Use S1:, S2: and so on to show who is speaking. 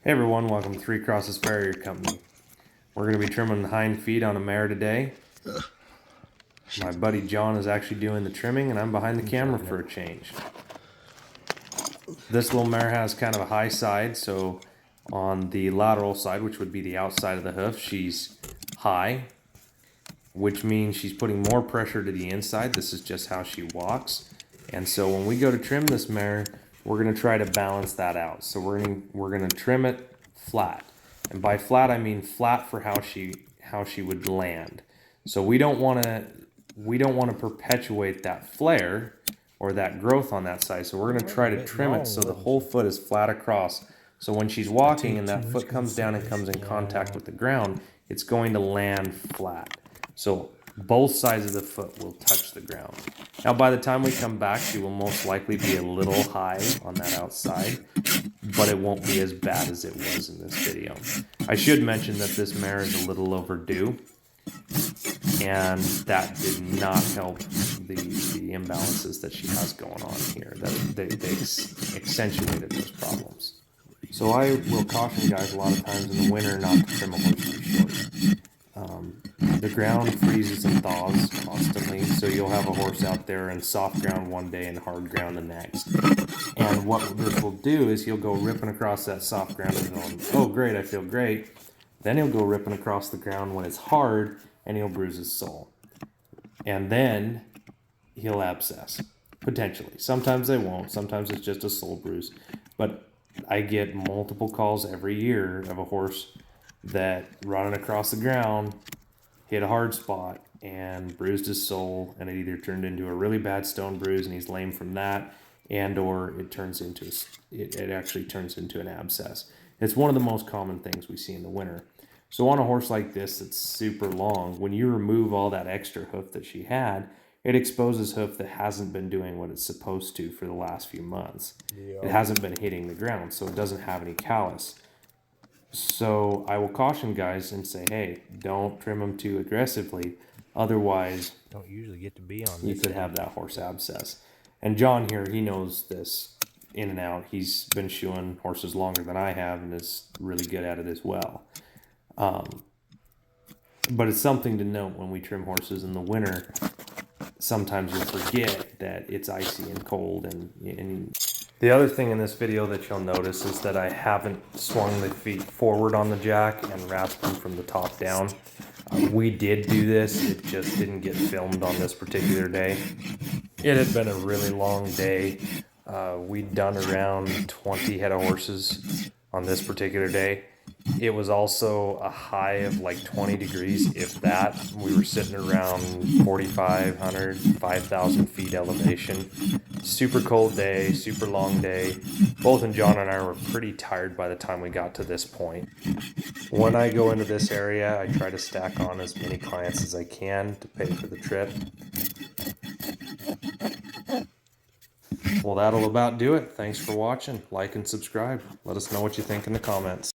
S1: Hey everyone, welcome to Three Crosses Farrier Company. We're going to be trimming the hind feet on a mare today. My buddy John is actually doing the trimming and I'm behind the camera for a change. This little mare has kind of a high side, so on the lateral side, which would be the outside of the hoof, she's high, which means she's putting more pressure to the inside. This is just how she walks. And so when we go to trim this mare, we're going to try to balance that out. So we're going to trim it flat. And by flat, I mean flat for how she would land. So we don't want to perpetuate that flare or that growth on that side. So we're going to try to trim it so the whole foot is flat across. So when she's walking and that foot comes down and comes in contact with the ground, it's going to land flat. So both sides of the foot will touch the ground. Now, by the time we come back, she will most likely be a little high on that outside, but it won't be as bad as it was in this video. I should mention that this mare is a little overdue, and that did not help the imbalances that she has going on here. They accentuated those problems. So I will caution guys a lot of times in the winter not to trim a horse too short. The ground freezes and thaws constantly, so you'll have a horse out there in soft ground one day and hard ground the next. And what this will do is he'll go ripping across that soft ground and going, oh great, I feel great. Then he'll go ripping across the ground when it's hard and he'll bruise his sole. And then he'll abscess, potentially. Sometimes they won't, sometimes it's just a sole bruise. But I get multiple calls every year of a horse that running across the ground hit a hard spot and bruised his sole, and it either turned into a really bad stone bruise and he's lame from that, and or it actually turns into an abscess. It's one of the most common things we see in the winter. So on a horse like this that's super long, when you remove all that extra hoof that she had, it exposes hoof that hasn't been doing what it's supposed to for the last few months. Yeah. It hasn't been hitting the ground, so it doesn't have any callus. So I will caution guys and say, hey, don't trim them too aggressively. Otherwise,
S2: don't usually get to be on.
S1: You could have that horse abscess. And John here, he knows this in and out. He's been shoeing horses longer than I have and is really good at it as well. But it's something to note when we trim horses in the winter. Sometimes you'll forget that it's icy and cold. And the other thing in this video that you'll notice is that I haven't swung the feet forward on the jack and wrapped them from the top down. We did do this, it just didn't get filmed on this particular day. It had been a really long day. We'd done around 20 head of horses on this particular day. It was also a high of like 20 degrees, if that. We were sitting around 4,500, 5,000 feet elevation. Super cold day, super long day. Both John and I were pretty tired by the time we got to this point. When I go into this area, I try to stack on as many clients as I can to pay for the trip. Well, that'll about do it. Thanks for watching. Like and subscribe. Let us know what you think in the comments.